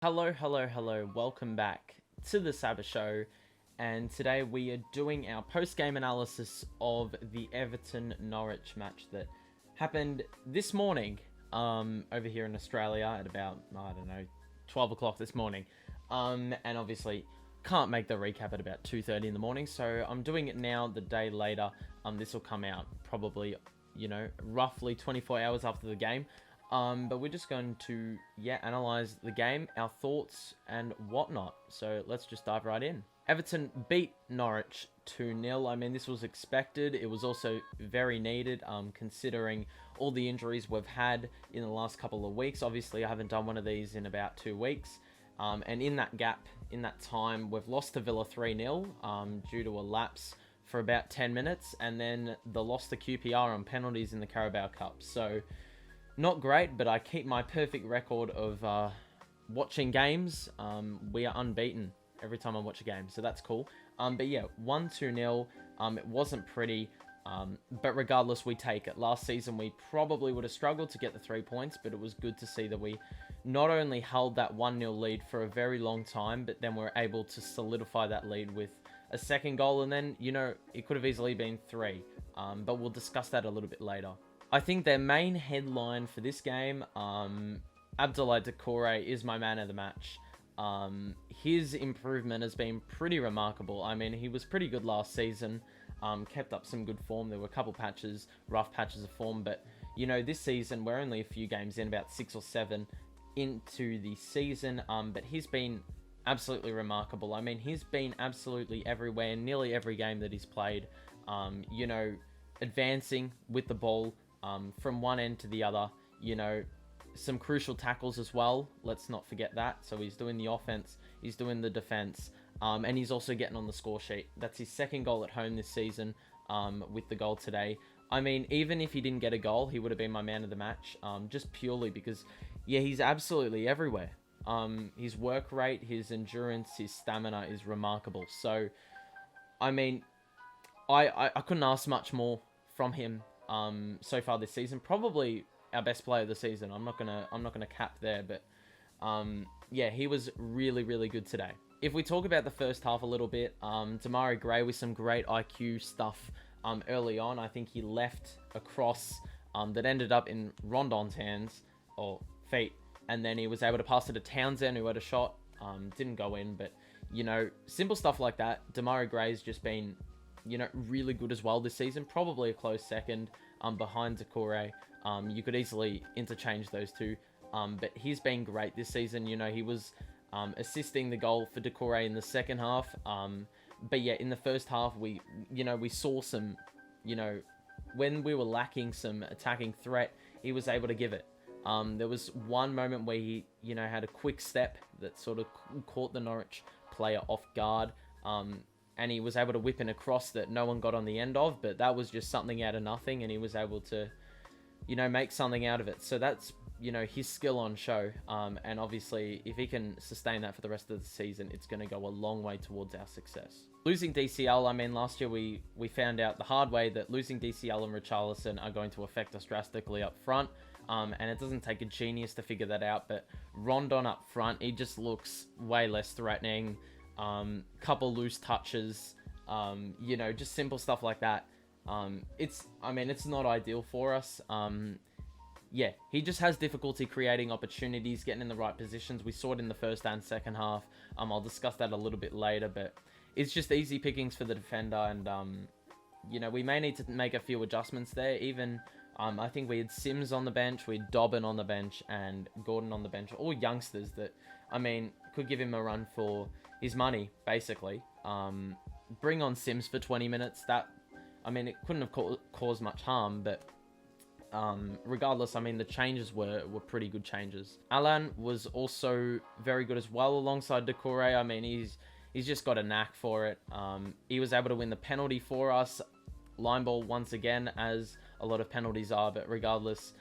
Hello. Welcome back to the Saba show. And today we are doing our post-game analysis of the Everton Norwich match that happened this morning over here in Australia at about, 12 o'clock this morning. And obviously can't make the recap at about 2:30 in the morning, so I'm doing it now the day later. This will come out probably, roughly 24 hours after the game. But we're just going to, analyze the game, our thoughts, and whatnot. So let's just dive right in. Everton beat Norwich 2-0. I mean, this was expected. It was also very needed, considering all the injuries we've had in the last couple of weeks. Obviously, I haven't done one of these in about 2 weeks. And in that gap, in that time, we've lost to Villa 3-0 due to a lapse for about 10 minutes. And then the loss to QPR on penalties in the Carabao Cup. So not great, but I keep my perfect record of watching games. We are unbeaten every time I watch a game, so that's cool. But yeah, 1-2-0. It wasn't pretty, but regardless, we take it. Last season, we probably would have struggled to get the 3 points, but it was good to see that we not only held that 1-0 lead for a very long time, but then we're able to solidify that lead with a second goal, and then, it could have easily been 3. But we'll discuss that a little bit later. I think their main headline for this game, Abdoulaye Doucoure is my man of the match. His improvement has been pretty remarkable. I mean, he was pretty good last season, kept up some good form. There were a couple patches, rough patches of form, but, this season, we're only a few games in, about 6 or 7 into the season, but he's been absolutely remarkable. I mean, he's been absolutely everywhere, nearly every game that he's played, advancing with the ball, from one end to the other, some crucial tackles as well. Let's not forget that. So he's doing the offense, he's doing the defense, and he's also getting on the score sheet. That's his second goal at home this season, with the goal today. I mean, even if he didn't get a goal, he would have been my man of the match, just purely because, he's absolutely everywhere. His work rate, his endurance, his stamina is remarkable. So, I mean, I couldn't ask much more from him. So far this season, probably our best player of the season. I'm not gonna cap there, but he was really good today. If we talk about the first half a little bit, Demarai Gray with some great IQ stuff early on. I think he left a cross that ended up in Rondon's hands or feet, and then he was able to pass it to Townsend, who had a shot, didn't go in, but simple stuff like that. Demarai Gray's just been really good as well this season. Probably a close second behind Doucoure. You could easily interchange those two. But he's been great this season. He was assisting the goal for Doucoure in the second half. But yeah, in the first half, we saw some, when we were lacking some attacking threat, he was able to give it. There was one moment where he, had a quick step that sort of caught the Norwich player off guard. And he was able to whip in a cross that no one got on the end of, but that was just something out of nothing, and he was able to, make something out of it. So that's, his skill on show. And obviously, if he can sustain that for the rest of the season, it's going to go a long way towards our success. Losing DCL, I mean, last year we found out the hard way that losing DCL and Richarlison are going to affect us drastically up front. And it doesn't take a genius to figure that out, but Rondon up front, he just looks way less threatening. Couple loose touches, just simple stuff like that. It's not ideal for us. He just has difficulty creating opportunities, getting in the right positions. We saw it in the first and second half. I'll discuss that a little bit later, but it's just easy pickings for the defender, and we may need to make a few adjustments there. Even I think we had Sims on the bench, we had Dobbin on the bench, and Gordon on the bench, all youngsters that, could give him a run for his money, basically. Bring on Sims for 20 minutes. That, it couldn't have caused much harm, but regardless, the changes were pretty good changes. Alan was also very good as well alongside Doucoure. He's just got a knack for it. He was able to win the penalty for us. Line ball once again, as a lot of penalties are, but regardless,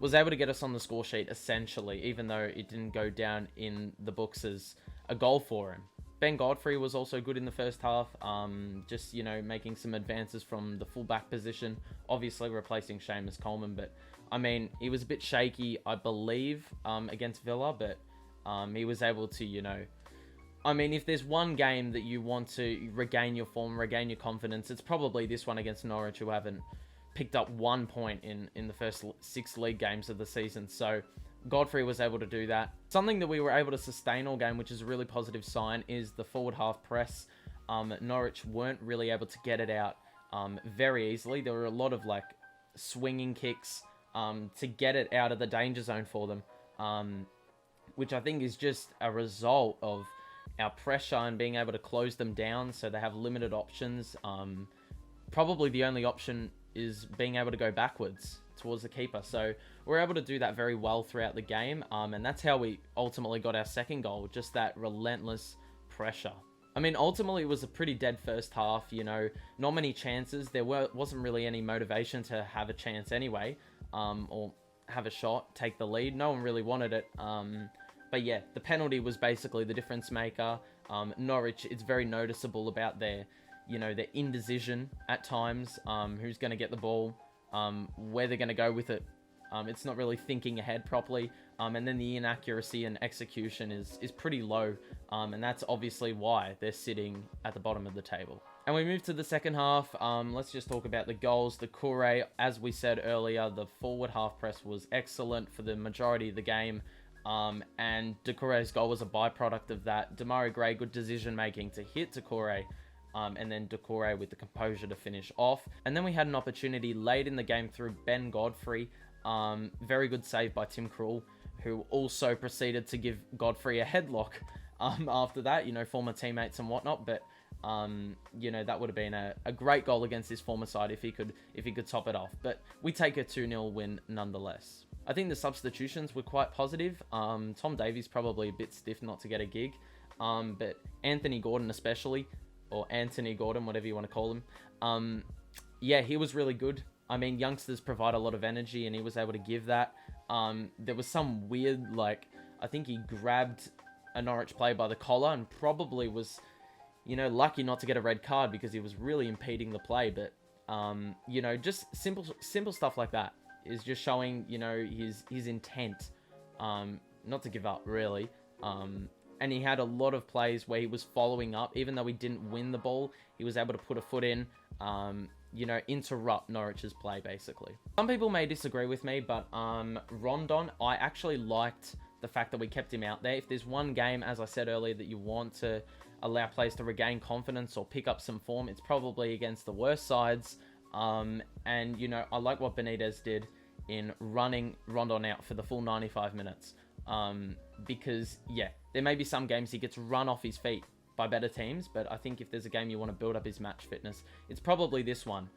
was able to get us on the score sheet, essentially, even though it didn't go down in the books as a goal for him. Ben Godfrey was also good in the first half, just, making some advances from the fullback position, obviously replacing Seamus Coleman, but, he was a bit shaky, I believe, against Villa, but He was able to, you know, I mean, if there's one game that you want to regain your form, regain your confidence, it's probably this one against Norwich, who haven't picked up 1 point in the first 6 league games of the season. So Godfrey was able to do that. Something that we were able to sustain all game, which is a really positive sign, is the forward half press. Norwich weren't really able to get it out very easily. There were a lot of like swinging kicks to get it out of the danger zone for them, which I think is just a result of our pressure and being able to close them down, so they have limited options. Probably the only option is being able to go backwards towards the keeper. So we're able to do that very well throughout the game, and that's how we ultimately got our second goal, just that relentless pressure. I mean, ultimately it was a pretty dead first half, you know, not many chances. There wasn't really any motivation to have a chance anyway, or have a shot, take the lead. No one really wanted it. But yeah, the penalty was basically the difference maker. Norwich, it's very noticeable about their, you know, their indecision at times, who's going to get the ball, where they're going to go with it. It's not really thinking ahead properly. And then the inaccuracy and execution is pretty low. And that's obviously why they're sitting at the bottom of the table. And we move to the second half. Let's just talk about the goals. Doucoure, as we said earlier, the forward half press was excellent for the majority of the game. And Doucoure's goal was a byproduct of that. Demarai Gray, good decision making to hit Doucoure, and then Doucoure with the composure to finish off. And then we had an opportunity late in the game through Ben Godfrey. Very good save by Tim Krul, who also proceeded to give Godfrey a headlock after that, you know, former teammates and whatnot. But you know, that would have been a great goal against his former side if he could top it off. But we take a 2-0 win nonetheless. I think the substitutions were quite positive. Tom Davies probably a bit stiff not to get a gig. But Anthony Gordon especially, or Anthony Gordon, whatever you want to call him. Yeah, he was really good. I mean, youngsters provide a lot of energy, and he was able to give that. There was some weird, like, I think he grabbed a Norwich player by the collar and probably was, you know, lucky not to get a red card because he was really impeding the play. But, you know, just simple stuff like that is just showing, you know, his intent, not to give up, really. And he had a lot of plays where he was following up. Even though he didn't win the ball, he was able to put a foot in, you know, interrupt Norwich's play, basically. Some people may disagree with me, but Rondon, I actually liked the fact that we kept him out there. If there's one game, as I said earlier, that you want to allow players to regain confidence or pick up some form, it's probably against the worst sides. And, you know, I like what Benitez did in running Rondon out for the full 95 minutes. Because, yeah, there may be some games he gets run off his feet by better teams, but I think if there's a game you want to build up his match fitness, it's probably this one.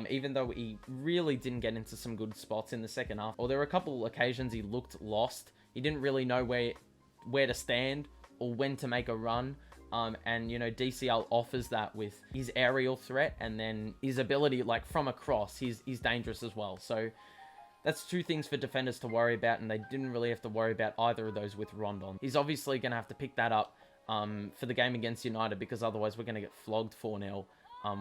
Even though he really didn't get into some good spots in the second half, or there were a couple occasions he looked lost. He didn't really know where to stand or when to make a run. And, you know, DCL offers that with his aerial threat and then his ability, like, from across. He's dangerous as well. So that's two things for defenders to worry about, and they didn't really have to worry about either of those with Rondon. He's obviously going to have to pick that up for the game against United, because otherwise we're going to get flogged 4-0.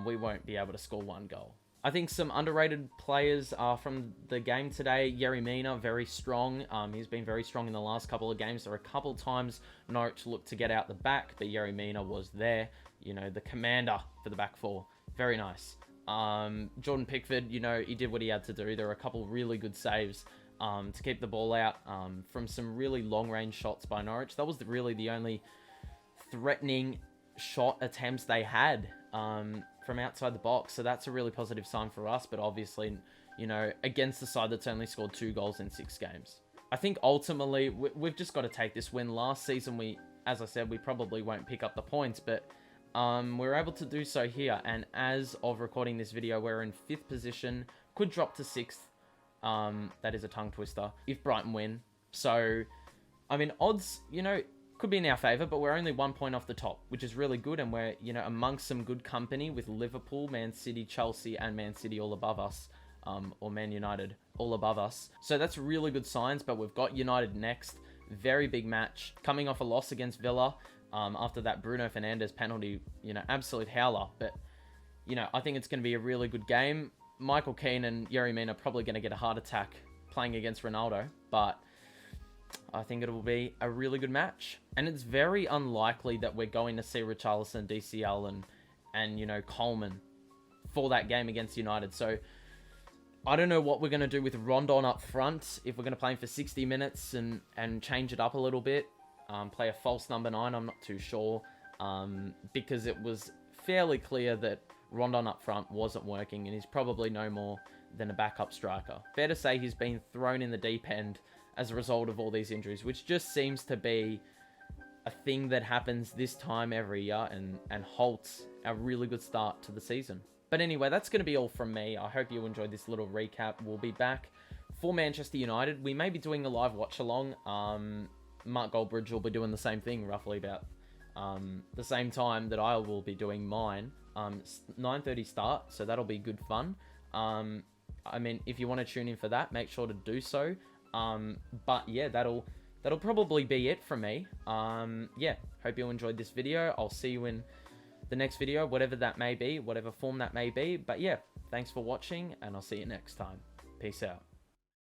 We won't be able to score one goal. I think some underrated players from the game today. Yerry Mina, very strong. He's been very strong in the last couple of games. There were a couple times Norwich looked to get out the back, but Yerry Mina was there. You know, the commander for the back four. Very nice. Jordan Pickford, you know, he did what he had to do. There were a couple really good saves to keep the ball out from some really long-range shots by Norwich. That was really the only threatening shot attempts they had from outside the box. So that's a really positive sign for us. But obviously, you know, against the side that's only scored 2 goals in 6 games. I think ultimately we've just got to take this win. Last season, as I said, we probably won't pick up the points, but we're able to do so here. And as of recording this video, we're in 5th position. Could drop to 6th. That is a tongue twister if Brighton win. So, I mean, odds, you know, could be in our favour, but we're only 1 point off the top, which is really good. And we're, you know, amongst some good company with Liverpool, Man City, Chelsea, and Man City all above us. Or Man United all above us. So that's really good signs, but we've got United next. Very big match. Coming off a loss against Villa. After that Bruno Fernandes penalty, you know, absolute howler. But, you know, I think it's going to be a really good game. Michael Keane and Yerry Mina are probably going to get a heart attack playing against Ronaldo. But, I think it will be a really good match. And it's very unlikely that we're going to see Richarlison, DCL, and you know, Coleman for that game against United. So I don't know what we're going to do with Rondon up front. If we're going to play him for 60 minutes and change it up a little bit. Play a false number 9, I'm not too sure. Because it was fairly clear that Rondon up front wasn't working. And he's probably no more than a backup striker. Fair to say he's been thrown in the deep end as a result of all these injuries, which just seems to be a thing that happens this time every year and halts a really good start to the season. But anyway, that's going to be all from me. I hope you enjoyed this little recap. We'll be back for Manchester United. We may be doing a live watch-along. Mark Goldbridge will be doing the same thing, roughly about the same time that I will be doing mine. 9:30 start, so that'll be good fun. I mean, if you want to tune in for that, make sure to do so. But yeah, that'll probably be it from me. Yeah, hope you enjoyed this video. I'll see you in the next video, whatever that may be, whatever form that may be. But yeah, thanks for watching, and I'll see you next time. Peace out.